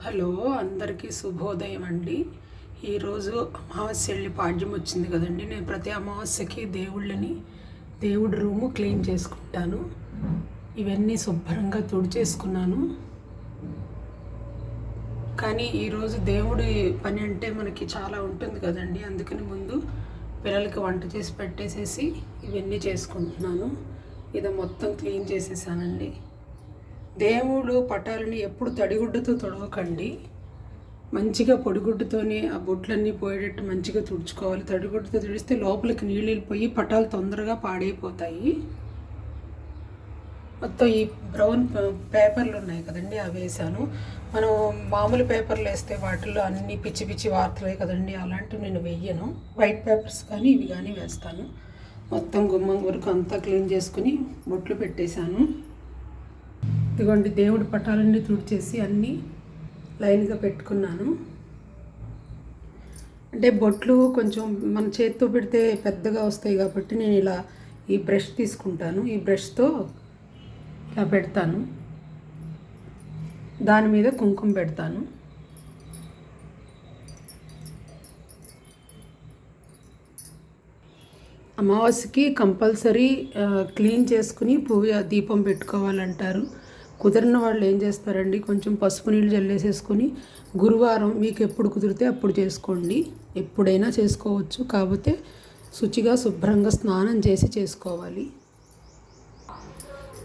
Hello, అందరికీ శుభోదయం అండి. ఈరోజు అమావాస్య వెళ్ళి పాడ్యం వచ్చింది కదండి. నేను ప్రతి అమావాస్యకి దేవుడి రూము క్లీన్ చేసుకుంటాను. ఇవన్నీ శుభ్రంగా తుడిచేసుకున్నాను. కానీ ఈరోజు దేవుడి పని అంటే మనకి చాలా ఉంటుంది కదండి. అందుకని ముందు పిల్లలకి వంట చేసి పెట్టేసేసి ఇవన్నీ చేసుకుంటున్నాను. ఇది మొత్తం క్లీన్ చేసేసానండి. దేవుడు పటాలని ఎప్పుడు తడిగుడ్డతో తొడవకండి. మంచిగా పొడిగుడ్డుతోనే ఆ బొట్లన్నీ పోయేటట్టు మంచిగా తుడుచుకోవాలి. తడిగుడ్డతో తుడిస్తే లోపలికి నీళ్ళు వెళ్ళిపోయి పటాలు తొందరగా పాడైపోతాయి. మొత్తం ఈ బ్రౌన్ పేపర్లు ఉన్నాయి కదండి, అవి వేసాను. మనం మామూలు పేపర్లు వేస్తే వాటిల్లో అన్ని పిచ్చి పిచ్చి వార్తలే కదండి, అలాంటివి నేను వెయ్యను. వైట్ పేపర్స్ కానీ ఇవి కానీ వేస్తాను. మొత్తం గుమ్మం వరకు అంతా క్లీన్ చేసుకుని బొట్లు పెట్టేశాను. ఇదిగోండి, దేవుడి పటాలన్నీ తుడిచేసి అన్నీ లైన్గా పెట్టుకున్నాను. అంటే బొట్లు కొంచెం మన చేతితో పెడితే పెద్దగా వస్తాయి కాబట్టి నేను ఇలా ఈ బ్రష్ తీసుకుంటాను. ఈ బ్రష్తో ఇలా పెడతాను. దాని మీద కుంకుమ పెడతాను. అమావాస్యకి కంపల్సరీ క్లీన్ చేసుకుని దీపం పెట్టుకోవాలంటారు. కుదిరిన వాళ్ళు ఏం చేస్తారండి, కొంచెం పసుపు నీళ్ళు జల్లేసేసుకొని గురువారం మీకు ఎప్పుడు కుదిరితే అప్పుడు చేసుకోండి. ఎప్పుడైనా చేసుకోవచ్చు, కాకపోతే శుచిగా శుభ్రంగా స్నానం చేసి చేసుకోవాలి.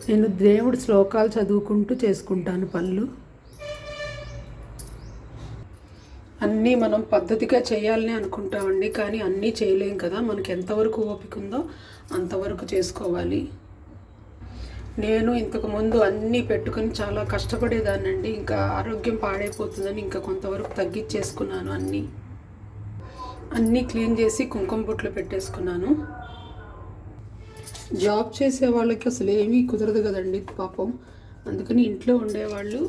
నేను దేవుడి శ్లోకాలు చదువుకుంటూ చేసుకుంటాను పనులు. అన్నీ మనం పద్ధతిగా చేయాలని అనుకుంటామండి, కానీ అన్నీ చేయలేం కదా. మనకి ఎంతవరకు ఓపిక ఉందో అంతవరకు చేసుకోవాలి. నేను ఇంతకుముందు అన్నీ పెట్టుకొని చాలా కష్టపడేదాన్నండి. ఇంకా ఆరోగ్యం పాడైపోతుందని ఇంకా కొంతవరకు తగ్గించేసుకున్నాను. అన్నీ క్లీన్ చేసి కుంకుమ బొట్లు పెట్టేసుకున్నాను. జాబ్ చేసే వాళ్ళకి అసలు ఏమీ కుదరదు కదండి పాపం. అందుకని ఇంట్లో ఉండేవాళ్ళు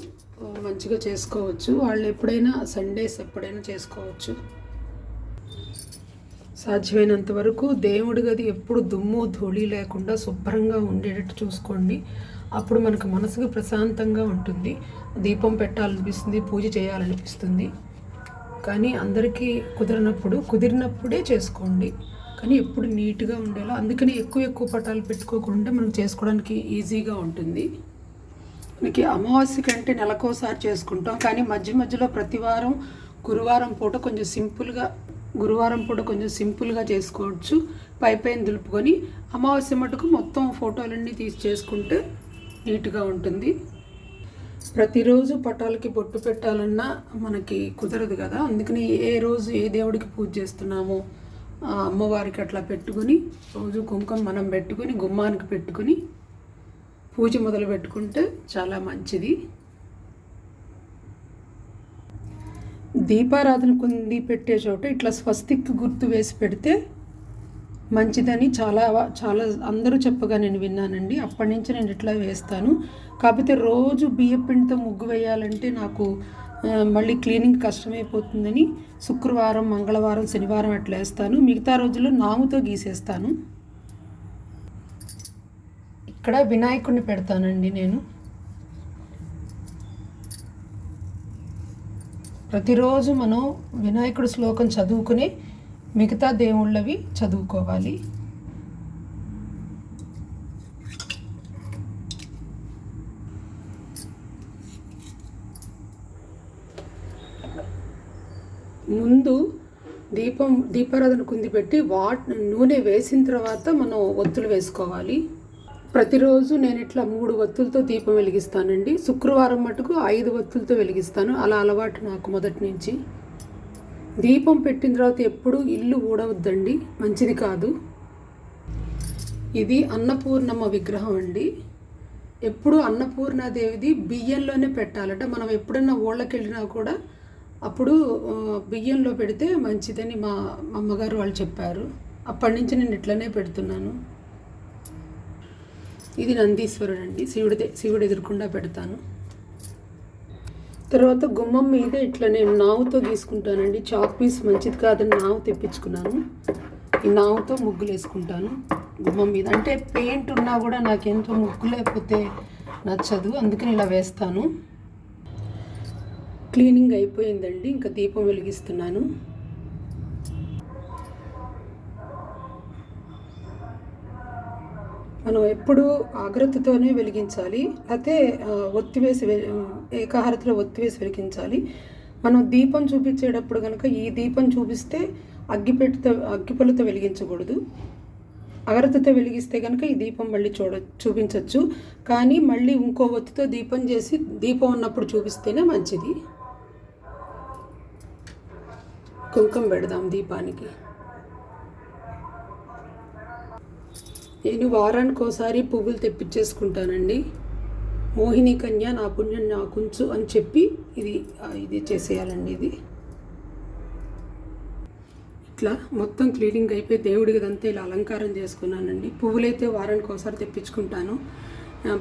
మంచిగా చేసుకోవచ్చు. వాళ్ళు ఎప్పుడైనా సండేస్ ఎప్పుడైనా చేసుకోవచ్చు. సాధ్యమైనంత వరకు దేవుడి గది ఎప్పుడు దుమ్ము ధూళి లేకుండా శుభ్రంగా ఉండేటట్టు చూసుకోండి. అప్పుడు మనకు మనసుకు ప్రశాంతంగా ఉంటుంది. దీపం పెట్టాలనిపిస్తుంది, పూజ చేయాలనిపిస్తుంది. కానీ అందరికీ కుదిరినప్పుడే చేసుకోండి. కానీ ఎప్పుడు నీట్గా ఉండేలా. అందుకని ఎక్కువ పటాలు పెట్టుకోకుండా మనం చేసుకోవడానికి ఈజీగా ఉంటుంది. మనకి అమావాస్య కంటే నెలకోసారి చేసుకుంటాం, కానీ మధ్యలో ప్రతి వారం గురువారం పూట కొంచెం సింపుల్గా చేసుకోవచ్చు. పైన దులుపుకొని అమావాస్య మటుకు మొత్తం ఫోటోలన్నీ తీసి చేసుకుంటే నీట్గా ఉంటుంది. ప్రతిరోజు పటాలకి బొట్టు పెట్టాలన్నా మనకి కుదరదు కదా. అందుకని ఏ రోజు ఏ దేవుడికి పూజ చేస్తున్నామో అమ్మవారికి అట్లా పెట్టుకుని రోజు కుంకుమ మనం పెట్టుకుని గుమ్మానికి పెట్టుకుని పూజ మొదలు పెట్టుకుంటే చాలా మంచిది. దీపారాధన కుంది పెట్టే చోట ఇట్లా స్వస్తిక్ గుర్తు వేసి పెడితే మంచిదని చాలా అందరూ చెప్పగా నేను విన్నానండి. అప్పటి నుంచి నేను ఇట్లా వేస్తాను. కాకపోతే రోజు బియ్యం పిండితో ముగ్గు వేయాలంటే నాకు మళ్ళీ క్లీనింగ్ కష్టమైపోతుందని శుక్రవారం, మంగళవారం, శనివారం అట్లా వేస్తాను. మిగతా రోజుల్లో నాముతో గీసేస్తాను. ఇక్కడ వినాయకుడిని పెడతానండి నేను. ప్రతిరోజు మనం వినాయకుడి శ్లోకం చదువుకుని మిగతా దేవుళ్ళవి చదువుకోవాలి. ముందు దీపారాధన కుంది పెట్టి నూనె వేసిన తర్వాత మనం ఒత్తులు వేసుకోవాలి. ప్రతిరోజు నేను ఇట్లా 3 ఒత్తులతో దీపం వెలిగిస్తానండి. శుక్రవారం మటుకు 5 ఒత్తులతో వెలిగిస్తాను. అలా అలవాటు నాకు మొదటి నుంచి. దీపం పెట్టిన తర్వాత ఎప్పుడు ఇల్లు ఊడవద్దండి, మంచిది కాదు. ఇది అన్నపూర్ణమ్మ విగ్రహం అండి. ఎప్పుడు అన్నపూర్ణాదేవిది బియ్యంలోనే పెట్టాలట. మనం ఎప్పుడన్నా ఊళ్ళకి వెళ్ళినా కూడా అప్పుడు బియ్యంలో పెడితే మంచిదని మా అమ్మగారు వాళ్ళు చెప్పారు. అప్పటి నుంచి నేను ఇట్లనే పెడుతున్నాను. ఇది నందీశ్వరుడు అండి, శివుడు ఎదురుకుండా పెడతాను. తర్వాత గుమ్మం మీద ఇట్లా నేను నావుతో గీసుకుంటానండి. చాక్ పీస్ మంచిది కాదని నావు తెప్పించుకున్నాను. ఈ నావుతో ముగ్గులు వేసుకుంటాను గుమ్మం మీద. అంటే పెయింట్ ఉన్నా కూడా నాకెంతో ముగ్గు లేకపోతే నచ్చదు, అందుకని ఇలా వేస్తాను. క్లీనింగ్ అయిపోయిందండి, ఇంకా దీపం వెలిగిస్తున్నాను. మనం ఎప్పుడూ ఆగ్రత్తతోనే వెలిగించాలి, అయితే ఒత్తివేసి ఏకాహారతిలో ఒత్తివేసి వెలిగించాలి. మనం దీపం చూపించేటప్పుడు కనుక ఈ దీపం చూపిస్తే అగ్గిపుల్లతో వెలిగించకూడదు. అగరత్తితో వెలిగిస్తే కనుక ఈ దీపం మళ్ళీ చూపించవచ్చు. కానీ మళ్ళీ ఇంకో ఒత్తితో దీపం చేసి దీపం ఉన్నప్పుడు చూపిస్తేనే మంచిది. కుంకుమ పెడదాం దీపానికి. నేను వారానికి ఒకసారి పువ్వులు తెప్పించేసుకుంటానండి. మోహిని కన్య నా పుణ్యం నాకుంచు అని చెప్పి ఇది చేసేయాలండి. ఇది ఇట్లా మొత్తం క్లీనింగ్ అయిపోయి దేవుడికి అంతా ఇలా అలంకారం చేసుకున్నానండి. పువ్వులైతే వారానికి ఒకసారి తెప్పించుకుంటాను.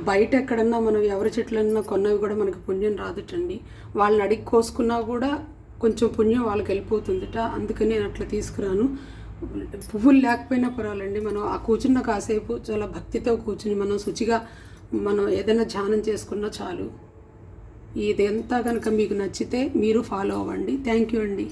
బయట ఎక్కడన్నా మనం ఎవరి చెట్లన్నా కొన్నవి కూడా మనకు పుణ్యం రాదుటండి. వాళ్ళని అడిగి కోసుకున్నా కూడా కొంచెం పుణ్యం వాళ్ళకి వెళ్ళిపోతుందిట. అందుకని నేను అట్లా తీసుకురాను. పువ్వులు లేకపోయినా పర్వాలండి, మనం ఆ కూర్చున్న కాసేపు చాలా భక్తితో కూర్చుని మనం శుచిగా మనం ఏదైనా ధ్యానం చేసుకున్నా చాలు. ఇదంతా కనుక మీకు నచ్చితే మీరు ఫాలో అవ్వండి. థ్యాంక్ యూ అండి.